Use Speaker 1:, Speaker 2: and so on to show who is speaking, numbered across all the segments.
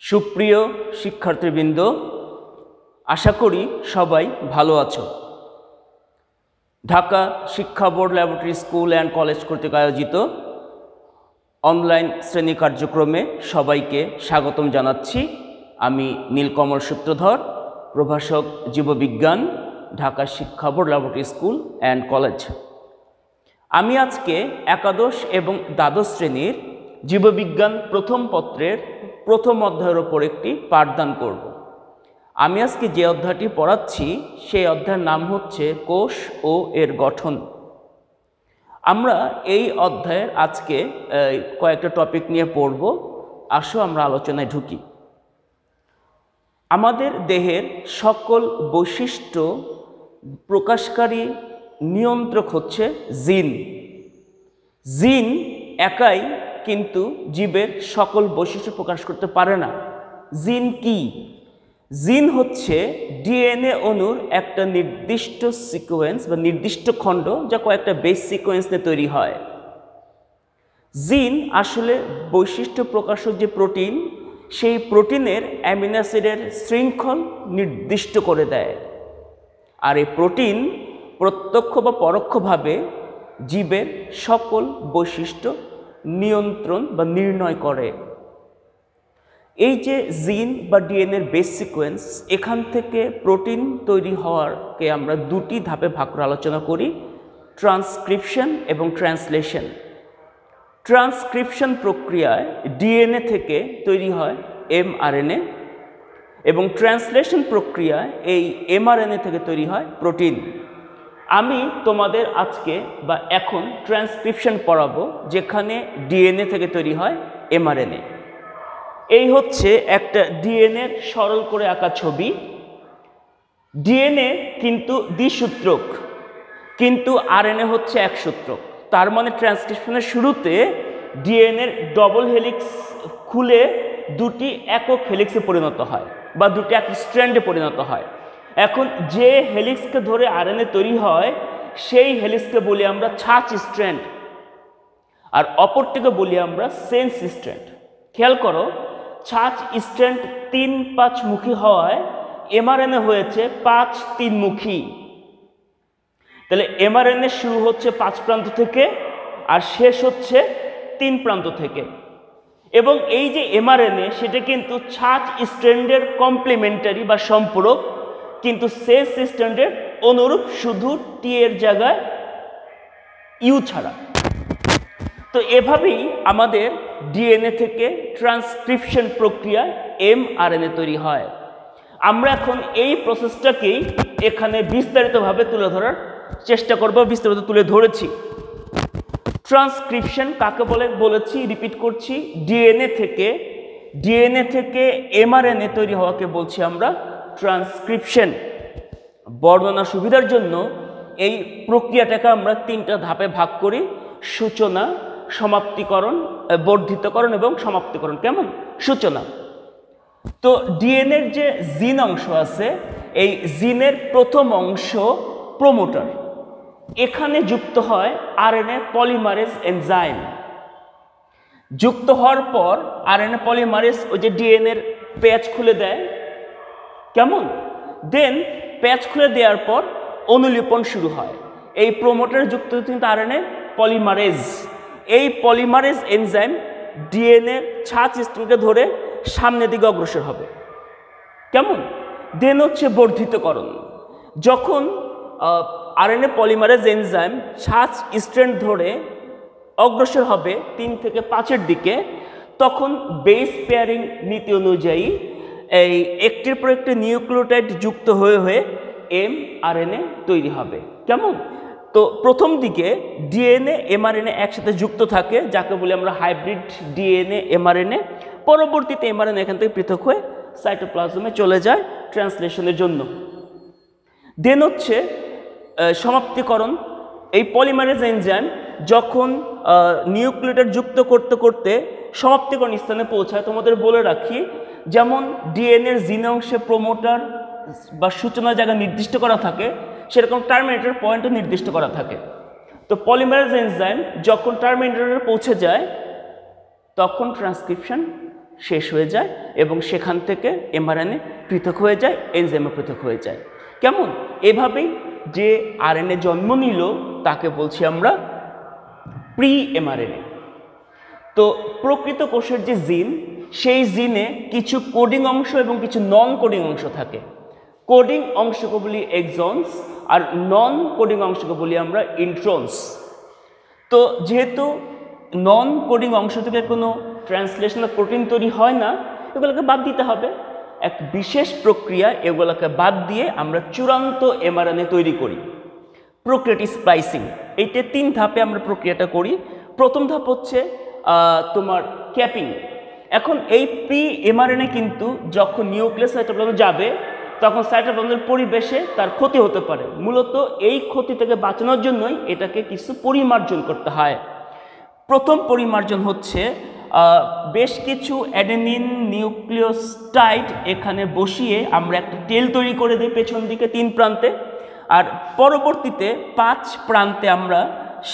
Speaker 1: সুপ্রিয় শিক্ষার্থীবৃন্দ, আশা করি সবাই ভালো আছো। ঢাকা শিক্ষা board laboratory school and college কর্তৃক আয়োজিত অনলাইন শ্রেণী কার্যক্রমে সবাইকে স্বাগতম জানাচ্ছি। আমি নীলকমল সূত্রধর, প্রভাষক জীববিজ্ঞান, ঢাকা শিক্ষা board laboratory school and college. আমি আজকে একাদশ এবং দ্বাদশ শ্রেণীর জীববিজ্ঞান প্রথম পত্রের প্রথম অধ্যায়ের ওপর একটি পাঠদান করব। আমি আজকে যে অধ্যায়টি পড়াচ্ছি সেই অধ্যায়ের নাম হচ্ছে কোষ ও এর গঠন। আমরা এই অধ্যায়ের আজকে কয়েকটা টপিক নিয়ে পড়ব। আসো আমরা আলোচনায় ঢুকি। আমাদের দেহের সকল বৈশিষ্ট্য প্রকাশকারী নিয়ন্ত্রক হচ্ছে জিন। জিন একাই কিন্তু জীবের সকল বৈশিষ্ট্য প্রকাশ করতে পারে না। জিন কি? জিন হচ্ছে ডিএনএ অণুর একটা নির্দিষ্ট সিকোয়েন্স বা নির্দিষ্ট খণ্ড, যা কয়েকটা বেস সিকোয়েন্স নিয়ে তৈরি হয়। জিন আসলে বৈশিষ্ট্য প্রকাশক যে প্রোটিন, সেই প্রোটিনের অ্যামিনো অ্যাসিডের শৃঙ্খল নির্দিষ্ট করে দেয়। আর এই প্রোটিন প্রত্যক্ষ বা পরোক্ষভাবে জীবের সকল বৈশিষ্ট্য নিয়ন্ত্রণ বা নির্ণয় করে। এই যে জিন বা ডিএনএর বেস সিকোয়েন্স, এখান থেকে প্রোটিন তৈরি হওয়ারকে আমরা দুটি ধাপে ভাগ করে আলোচনা করি: ট্রান্সক্রিপশন এবং ট্রান্সলেশন। ট্রান্সক্রিপশন প্রক্রিয়ায় ডিএনএ থেকে তৈরি হয় এমআরএনএ, এবং ট্রান্সলেশন প্রক্রিয়ায় এই এমআরএনএ থেকে তৈরি হয় প্রোটিন। আমি তোমাদের আজকে বা এখন ট্রান্সক্রিপশন পড়াবো, যেখানে ডিএনএ থেকে তৈরি হয় এমআরএনএ। এই হচ্ছে একটা ডিএনএর সরল করে আঁকা ছবি। ডিএনএ কিন্তু দ্বিসূত্রক, কিন্তু আরএনএ হচ্ছে একসূত্রক। তার মানে ট্রান্সক্রিপশনের শুরুতে ডিএনএর ডবল হেলিক্স খুলে দুটি একক হেলিক্সে পরিণত হয় বা দুটি এক স্ট্র্যান্ডে পরিণত হয়। এখন যে হেলিক্সকে ধরে আরএনএ তৈরি হয়, সেই হেলিক্সকে বলি আমরা ছাঁচ স্ট্র্যান্ড, আর অপরটিকে বলি আমরা সেন্স স্ট্র্যান্ড। খেয়াল করো, ছাঁচ স্ট্র্যান্ড 3-5 মুখী হওয়ায় এমআরএনএ হয়েছে 5-3 মুখী। তাহলে এমআরএনএ শুরু হচ্ছে 5 প্রান্ত থেকে আর শেষ হচ্ছে 3 প্রান্ত থেকে। এবং এই যে এমআরএনএ, সেটা কিন্তু ছাঁচ স্ট্র্যান্ডের কমপ্লিমেন্টারি বা সম্পূরক, কিন্তু সেন্স স্ট্র্যান্ডের অনুরূপ, শুধু টি এর জায়গায় ইউ ছাড়া। তো এভাবেই আমাদের ডিএনএ থেকে ট্রান্সক্রিপশন প্রক্রিয়া এমআরএনএ তৈরি হয়। আমরা এখন এই প্রসেসটাকেই এখানে বিস্তারিতভাবে তুলে ধরার চেষ্টা করব, বিস্তারিত তুলে ধরেছি। ট্রান্সক্রিপশন কাকে বলে বলেছি, রিপিট করছি। ডিএনএ থেকে এমআরএনএ তৈরি হওয়াকে বলছি আমরা ট্রান্সক্রিপশন। বর্ণনা সুবিধার জন্য এই প্রক্রিয়াটাকে আমরা 3টা ধাপে ভাগ করি: সূচনা, সমাপ্তিকরণ, বর্ধিতকরণ এবং সমাপ্তিকরণ। কেমন? সূচনা। তো ডিএনএর যে জিন অংশ আছে, এই জিনের প্রথম অংশ প্রোমোটার। এখানে যুক্ত হয় আরএনএ পলিমারেজ এনজাইম। যুক্ত হওয়ার পর আরএনএ পলিমারেজ ওই যে ডিএনএর প্যাচ খুলে দেয়। কেমন? দেন প্যাচ খুলে দেওয়ার পর অনুলিপন শুরু হয়। এই প্রোমোটারে যুক্ত কিন্তু আরএনএ পলিমারেজ। এই পলিমারেজ এনজাইম ডিএনএর ছাঁচ স্ট্রিংকে ধরে সামনের দিকে অগ্রসর হবে। কেমন? দেন হচ্ছে বর্ধিতকরণ। যখন আরএনএ পলিমারেজ এনজাইম ছাঁচ স্ট্র্যান্ড ধরে অগ্রসর হবে 3 থেকে 5-এর দিকে, তখন বেস পেয়ারিং নীতি অনুযায়ী এই একটির পর একটি নিউক্লিওটাইড যুক্ত হয়ে হয়ে এমআরএনএ তৈরি হবে। কেমন? তো প্রথম দিকে ডিএনএ এমআরএনএ একসাথে যুক্ত থাকে, যাকে বলি আমরা হাইব্রিড ডিএনএ এমআরএনএ। পরবর্তীতে এমআরএনএ এখান থেকে পৃথক হয়ে সাইটোপ্লাজমে চলে যায় ট্রান্সলেশনের জন্য। দেন হচ্ছে সমাপ্তিকরণ। এই পলিমারেজ এনজাইম যখন নিউক্লিওটাইড যুক্ত করতে করতে সমাপ্তিকরণ স্থানে পৌঁছায়, তোমাদের বলে রাখি, যেমন ডিএনএর জিন অংশে প্রোমোটার বা সূচনার জায়গা নির্দিষ্ট করা থাকে, সেরকম টার্মিনেটর পয়েন্টও নির্দিষ্ট করা থাকে। তো পলিমারেজ এনজাইম যখন টার্মিনেটরে পৌঁছে যায়, তখন ট্রান্সক্রিপশন শেষ হয়ে যায় এবং সেখান থেকে এমআরএনএ পৃথক হয়ে যায়, এনজাইমও পৃথক হয়ে যায়। কেমন? এভাবেই যে আরএনএ জন্ম নিল তাকে বলছি আমরা প্রি এমআরএনএ। তো প্রকৃত কোষের যে জিন, সেই জিনে কিছু কোডিং অংশ এবং কিছু নন কোডিং অংশ থাকে। কোডিং অংশকে বলি এক্সনস আর নন কোডিং অংশকে বলি আমরা ইন্ট্রনস। তো যেহেতু নন কোডিং অংশ থেকে কোনো ট্রান্সলেশনাল প্রোটিন তৈরি হয় না, এগুলোকে বাদ দিতে হবে। এক বিশেষ প্রক্রিয়া এগুলোকে বাদ দিয়ে আমরা চূড়ান্ত এমআরএনএ তৈরি করি, প্রোক্রিয়েটিভ স্প্লাইসিং। এইটা 3 ধাপে আমরা প্রক্রিয়াটা করি। প্রথম ধাপ হচ্ছে তোমার ক্যাপিং। এখন এই প্রি এমআরএনএ কিন্তু যখন নিউক্লিয়াস সাইটোপ্লাজমে যাবে তখন সাইটোপ্লাজমের পরিবেশে তার ক্ষতি হতে পারে। মূলত এই ক্ষতি থেকে বাঁচানোর জন্যই এটাকে কিছু পরিমার্জন করতে হয়। প্রথম পরিমার্জন হচ্ছে বেশ কিছু অ্যাডেনিন নিউক্লিওটাইড এখানে বসিয়ে আমরা একটা টেল তৈরি করে দিই পেছন দিকে 3 প্রান্তে, আর পরবর্তীতে 5 প্রান্তে আমরা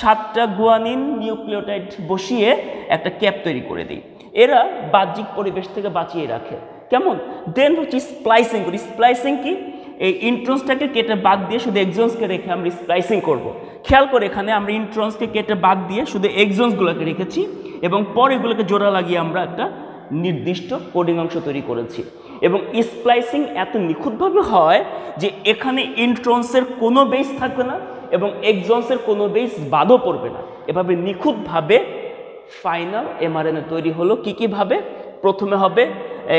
Speaker 1: 7টা গুয়ানিন নিউক্লিওটাইড বসিয়ে একটা ক্যাপ তৈরি করে দিই। এরা বাহ্যিক পরিবেশ থেকে বাঁচিয়ে রাখে। কেমন? দেন হচ্ছে স্প্লাইসিং করি। স্প্লাইসিং কি? এই ইন্ট্রন্সটাকে কেটে বাদ দিয়ে শুধু এক্সনসকে রেখে আমরা স্প্লাইসিং করব। খেয়াল করে এখানে আমরা ইন্ট্রন্সকে কেটে বাদ দিয়ে শুধু এক্সনসগুলোকে রেখেছি এবং পরে এগুলোকে জোড়া লাগিয়ে আমরা একটা নির্দিষ্ট কোডিং অংশ তৈরি করেছি। এবং স্প্লাইসিং এত নিখুঁতভাবে হয় যে এখানে ইন্ট্রন্সের কোনো বেস থাকবে না এবং এক্সনসের কোনো বেস বাদও পড়বে না। এভাবে নিখুঁতভাবে ফাইনাল এমআরএনএ তৈরি হলো। কীভাবে? প্রথমে হবে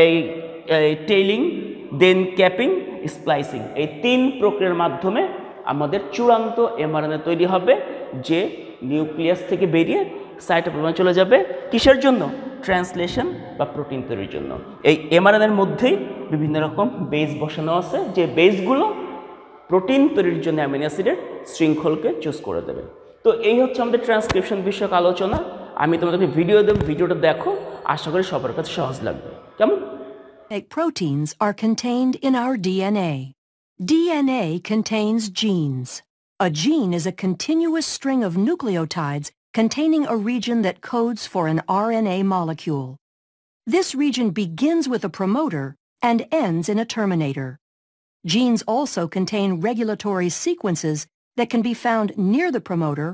Speaker 1: এই টেইলিং, দেন ক্যাপিং, স্প্লাইসিং। এই 3 প্রক্রিয়ার মাধ্যমে আমাদের চূড়ান্ত এমআরএনএ তৈরি হবে, যে নিউক্লিয়াস থেকে বেরিয়ে সাইটোপ্লাজমে চলে যাবে। কিসের জন্য? ট্রান্সলেশন বা প্রোটিন তৈরির জন্য। এই এমআরএনএর মধ্যেই বিভিন্ন রকম বেস বসানো আছে, যে বেসগুলো প্রোটিন তৈরির জন্য অ্যামিনো অ্যাসিডের শৃঙ্খলকে চুজ করে দেবে। তো এই হচ্ছে আমাদের ট্রান্সক্রিপশন বিষয়ক আলোচনা। আমি তোমাদেরকে ভিডিও দেব, ভিডিওটা দেখো, আশা করি সবার কাছে সহজ লাগবে। কেমন?
Speaker 2: Proteins are contained in our DNA. DNA contains genes. A gene is a continuous string of nucleotides containing a region that codes for an RNA molecule. This region begins with a promoter and ends in a terminator. Genes also contain regulatory sequences that can be found near the promoter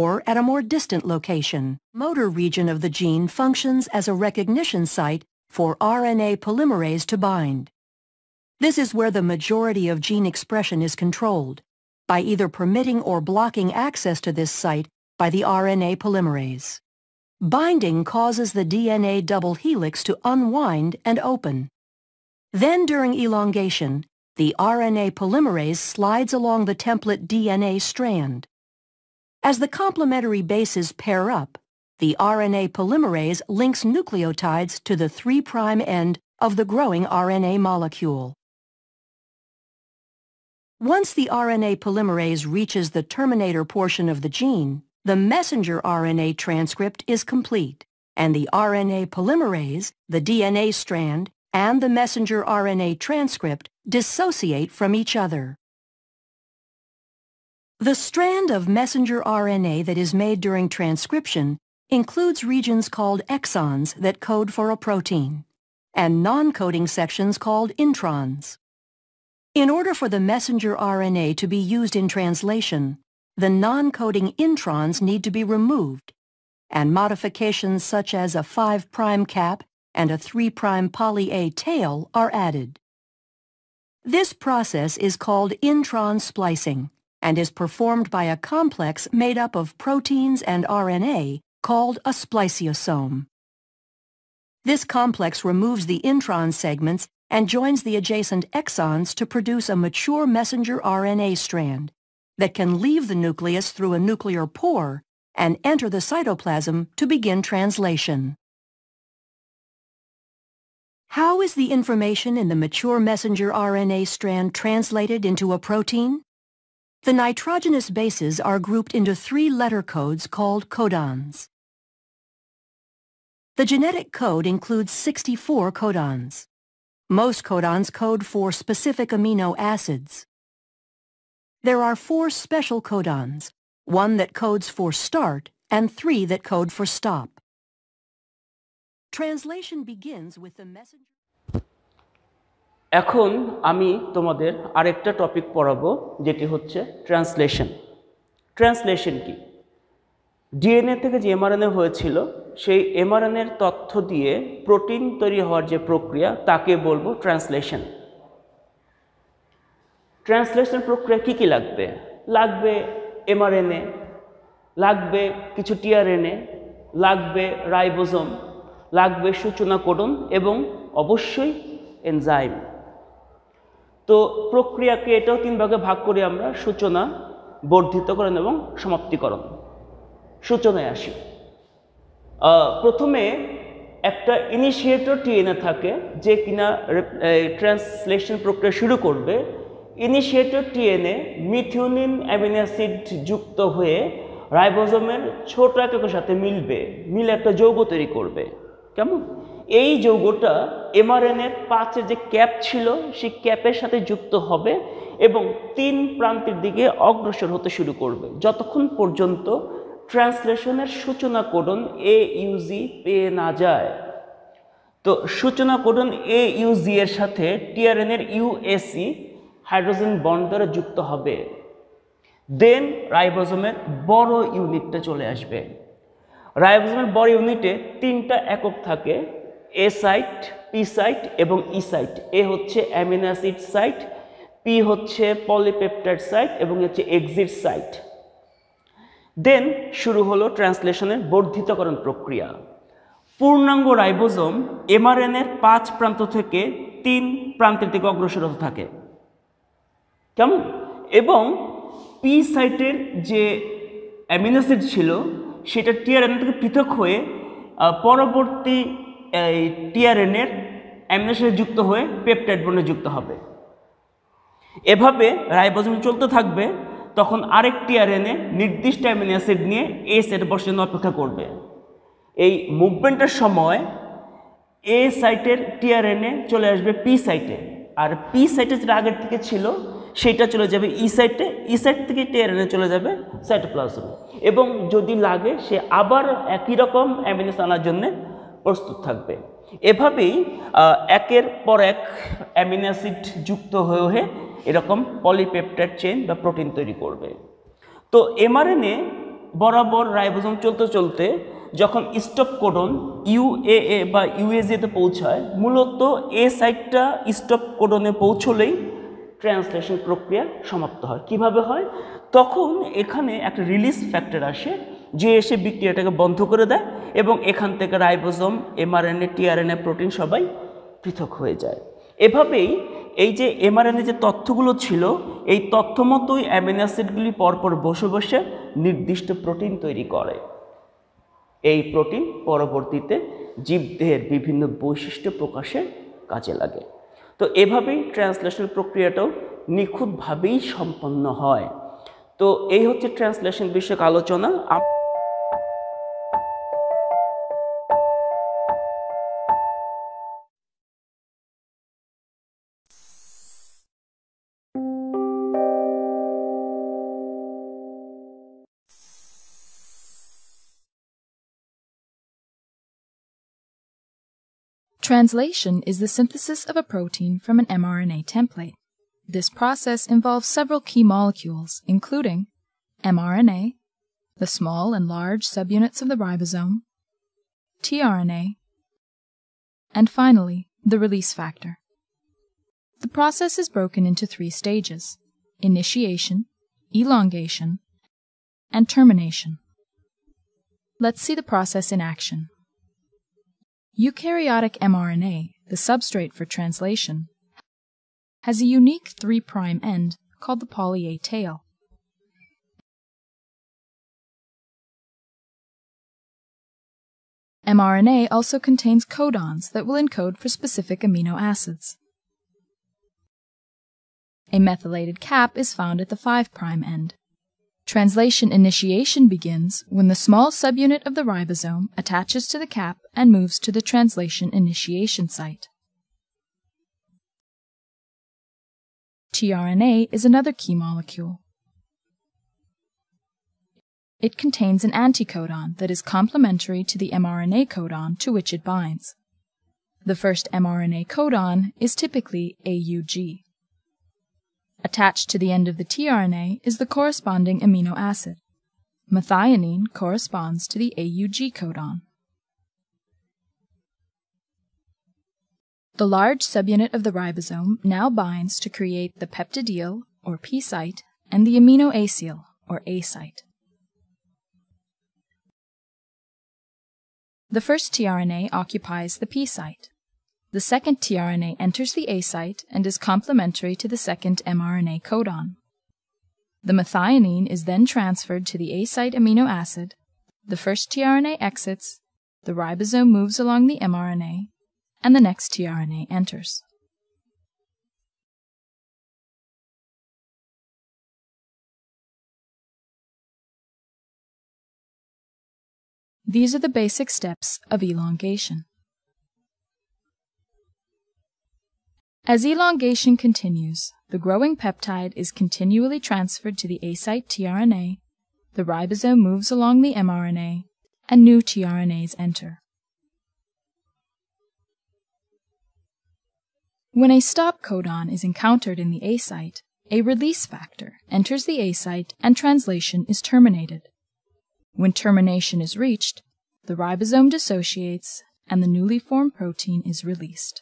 Speaker 2: or at a more distant location. Motor region of the gene functions as a recognition site for RNA polymerase to bind. This is where the majority of gene expression is controlled, by either permitting or blocking access to this site by the RNA polymerase. Binding causes the DNA double helix to unwind and open. Then during elongation, the RNA polymerase slides along the template DNA strand. As the complementary bases pair up, the RNA polymerase links nucleotides to the 3' end of the growing RNA molecule. Once the RNA polymerase reaches the terminator portion of the gene, the messenger RNA transcript is complete, and the RNA polymerase, the DNA strand, and the messenger RNA transcript dissociate from each other. The strand of messenger RNA that is made during transcription includes regions called exons that code for a protein, and non-coding sections called introns. In order for the messenger RNA to be used in translation, the non-coding introns need to be removed, and modifications such as a 5' cap and a 3' poly-A tail are added. This process is called intron splicing and is performed by a complex made up of proteins and RNA called a spliciosome. This complex removes the intron segments and joins the adjacent exons to produce a mature messenger RNA strand that can leave the nucleus through a nuclear pore and enter the cytoplasm to begin translation. How is the information in the mature messenger RNA strand translated into a protein? The nitrogenous bases are grouped into 3 letter codes called codons. The genetic code includes 64 codons. Most codons code for specific amino acids. There are 4 special codons, 1 that codes for start and 3 that code for stop. Translation begins with the messenger.
Speaker 1: এখন আমি তোমাদের আরেকটা topic পড়াবো, যেটি হচ্ছে translation. Translation কি? DNA থেকে যে এমআরএনএ হয়েছিল, সেই এমআরএনএর তথ্য দিয়ে প্রোটিন তৈরি হওয়ার যে প্রক্রিয়া, তাকে বলবো ট্রান্সলেশন। ট্রান্সলেশন প্রক্রিয়া কি কি লাগবে? লাগবে এমআরএনএ, লাগবে কিছু টিআরএনএ, লাগবে রাইবোজোম, লাগবে সূচনা কোডন এবং অবশ্যই এনজাইম। তো প্রক্রিয়াকে এটাও তিন ভাগে ভাগ করি আমরা: সূচনা, বর্ধিতকরণ এবং সমাপ্তিকরণ। সূচনায় আসি। প্রথমে একটা ইনিশিয়েটর টিএনএ থাকে, যে কিনা ট্রান্সলেশন প্রক্রিয়া শুরু করবে। Initiator TNA methionine amino acid যুক্ত হয়ে রাইবোজোমের ছোট এককের সাথে মিলে একটা যৌগ তৈরি করবে। কেমন? এই যৌগটা এমআরএনএর 5 যে ক্যাপ ছিল, সেই ক্যাপের সাথে যুক্ত হবে এবং 3 প্রান্তের দিকে অগ্রসর হতে শুরু করবে, যতক্ষণ পর্যন্ত ট্রান্সলেশনের সূচনা কোডন AUG পেয়ে না যায়। তো সূচনা কোডন AUG এর সাথে টিআরএনএর UAC হাইড্রোজেন বন্ড দ্বারা যুক্ত হবে। দেন রাইবোজোমের বড় ইউনিটটা চলে আসবে। রাইবোজোমের বড় ইউনিটে 3টা একক থাকে: এ সাইট, পি সাইট এবং ই সাইট। এ হচ্ছে অ্যামিনো অ্যাসিড সাইট, পি হচ্ছে পলিপেপটাইড সাইট এবং হচ্ছে এক্সিট সাইট। দেন শুরু হলো ট্রান্সলেশনের বর্ধিতকরণ প্রক্রিয়া। পূর্ণাঙ্গ রাইবোজোম এমআরএনএর 5 প্রান্ত থেকে 3 প্রান্তের দিকে অগ্রসর হতে থাকে। কেমন? এবং পি সাইটের যে অ্যামিনো অ্যাসিড ছিল, সেটা টিআরএনএ থেকে পৃথক হয়ে পরবর্তী টিআরএনএর অ্যামিনো অ্যাসিডে যুক্ত হয়ে পেপটাইড বন্ডে যুক্ত হবে। এভাবে রাইবোজোম চলতে থাকবে। তখন আরেক টিআরএনএ নির্দিষ্ট অ্যামিনো অ্যাসিড নিয়ে এ সাইটে বসার জন্য অপেক্ষা করবে। এই মুভমেন্টের সময় এ সাইটের টিআরএনএ চলে আসবে পি সাইটে, আর পি সাইটে যেটা আগের থেকে ছিল সেইটা চলে যাবে ই সাইটে। ই সাইট থেকে টিআরএনএ চলে যাবে সাইটোপ্লাজমে, এবং যদি লাগে সে আবার একই রকম অ্যামিনো অ্যাসিড আনার জন্য প্রস্তুত থাকবে। এভাবেই একের পর এক অ্যামিনো অ্যাসিড যুক্ত হয়ে এরকম পলিপেপটাইড চেইন বা প্রোটিন তৈরি করবে। তো এমআরএনএ বরাবর রাইবোজোম চলতে চলতে যখন স্টপ কোডন UAA বা UAG-তে পৌঁছায়, মূলত এ সাইটটা স্টপ কোডনে পৌঁছলেই ট্রান্সলেশন প্রক্রিয়া সমাপ্ত হয়। কিভাবে হয়? তখন এখানে একটা রিলিজ ফ্যাক্টর আসে, যে এসে বিক্রিয়াটাকে বন্ধ করে দেয় এবং এখান থেকে রাইবোজোম, এমআরএনএ, টিআরএনএ, প্রোটিন সবাই পৃথক হয়ে যায়। এভাবেই এই যে এমআরএনএ যে তথ্যগুলো ছিল, এই তথ্য মতোই অ্যামিনো অ্যাসিডগুলি পরপর বসে বসে নির্দিষ্ট প্রোটিন তৈরি করে। এই প্রোটিন পরবর্তীতে জীবদেহের বিভিন্ন বৈশিষ্ট্য প্রকাশে কাজে লাগে। তো এভাবেই ট্রান্সলেশন প্রক্রিয়াটাও নিখুঁতভাবেই সম্পন্ন হয়। তো এই হচ্ছে ট্রান্সলেশন বিষয়ক আলোচনা।
Speaker 3: Translation is the synthesis of a protein from an mRNA template. This process involves several key molecules, including mRNA, the small and large subunits of the ribosome, tRNA, and finally, the release factor. The process is broken into 3 stages: initiation, elongation, and termination. Let's see the process in action. Eukaryotic mRNA, the substrate for translation, has a unique 3' end called the poly-A tail. mRNA also contains codons that will encode for specific amino acids. A methylated cap is found at the 5' end. Translation initiation begins when the small subunit of the ribosome attaches to the cap and moves to the translation initiation site. tRNA is another key molecule. It contains an anticodon that is complementary to the mRNA codon to which it binds. The first mRNA codon is typically AUG. Attached to the end of the tRNA is the corresponding amino acid. Methionine corresponds to the AUG codon. The large subunit of the ribosome now binds to create the peptidyl, or P site, and the aminoacyl, or A site. The first tRNA occupies the P site. The second tRNA enters the A site and is complementary to the second mRNA codon. The methionine is then transferred to the A site amino acid, the first tRNA exits, the ribosome moves along the mRNA, and the next tRNA enters. These are the basic steps of elongation. As elongation continues, the growing peptide is continually transferred to the A site tRNA, the ribosome moves along the mRNA, and new tRNAs enter. When a stop codon is encountered in the A site, a release factor enters the A site and translation is terminated. When termination is reached, the ribosome dissociates and the newly formed protein is released.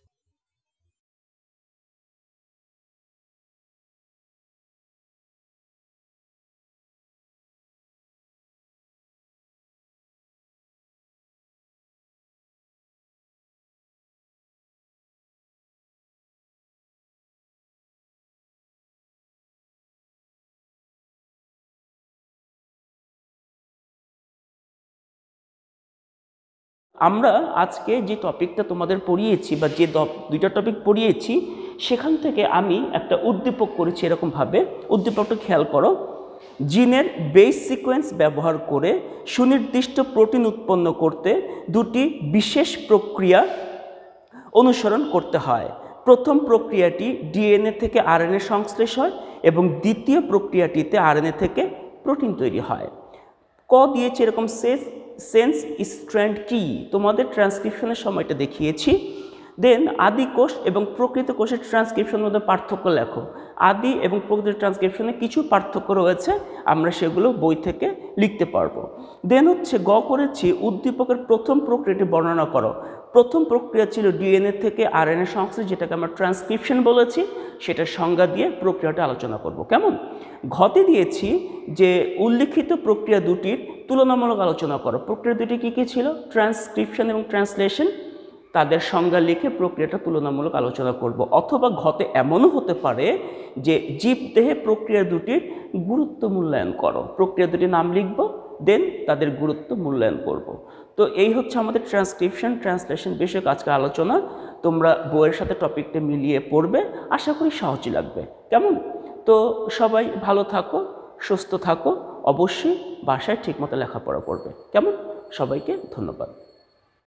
Speaker 1: আমরা আজকে যে টপিকটা তোমাদের পড়িয়েছি বা যে দুইটা topic পড়িয়েছি সেখান থেকে আমি একটা উদ্দীপক করেছি এরকমভাবে। উদ্দীপকটা খেয়াল করো, জিনের বেস সিকোয়েন্স ব্যবহার করে সুনির্দিষ্ট প্রোটিন উৎপন্ন করতে দুটি বিশেষ প্রক্রিয়া অনুসরণ করতে হয়। প্রথম প্রক্রিয়াটি ডিএনএ থেকে আরএনএ সংশ্লেষ হয় এবং দ্বিতীয় প্রক্রিয়াটিতে আরএনএ থেকে প্রোটিন তৈরি হয়। ক দিয়েছে এরকম সেন্স স্ট্র্যান্ড কি, তোমাদের ট্রান্সক্রিপশনের সময়টা দেখিয়েছি। দেন আদি কোষ এবং প্রকৃত কোষের ট্রান্সক্রিপশনের মধ্যে পার্থক্য লেখো। আদি এবং প্রকৃত ট্রান্সক্রিপশনে কিছু পার্থক্য রয়েছে, আমরা সেগুলো বই থেকে লিখতে পারবো। দেন হচ্ছে গ করেছি উদ্দীপকের প্রথম প্রক্রিয়াটি বর্ণনা করো। প্রথম প্রক্রিয়া ছিল ডিএনএ থেকে আরএনএ সংশ্লেষ, যেটাকে আমরা ট্রান্সক্রিপশন বলেছি, সেটার সংজ্ঞা দিয়ে প্রক্রিয়াটা আলোচনা করব। কেমন? ঘতে দিয়েছি যে উল্লিখিত প্রক্রিয়া দুটির তুলনামূলক আলোচনা করো। প্রক্রিয়া দুটি কী কী ছিল? ট্রান্সক্রিপশন এবং ট্রান্সলেশন। তাদের সংজ্ঞা লিখে প্রক্রিয়াটা তুলনামূলক আলোচনা করব। অথবা ঘতে এমনও হতে পারে যে জীবদেহে প্রক্রিয়া দুটির গুরুত্ব মূল্যায়ন করো। প্রক্রিয়া দুটির নাম লিখব, দেন তাদের গুরুত্ব মূল্যায়ন করব। তো এই হচ্ছে আমাদের ট্রান্সক্রিপশন ট্রান্সলেশন বিষয়ক আজকের আলোচনা। তোমরা বইয়ের সাথে টপিকটা মিলিয়ে পড়বে, আশা করি সহজই লাগবে। কেমন? তো সবাই ভালো থাকো, সুস্থ থাকো, অবশ্যই বাসায় ঠিকমতো লেখাপড়া করবে। কেমন? সবাইকে ধন্যবাদ।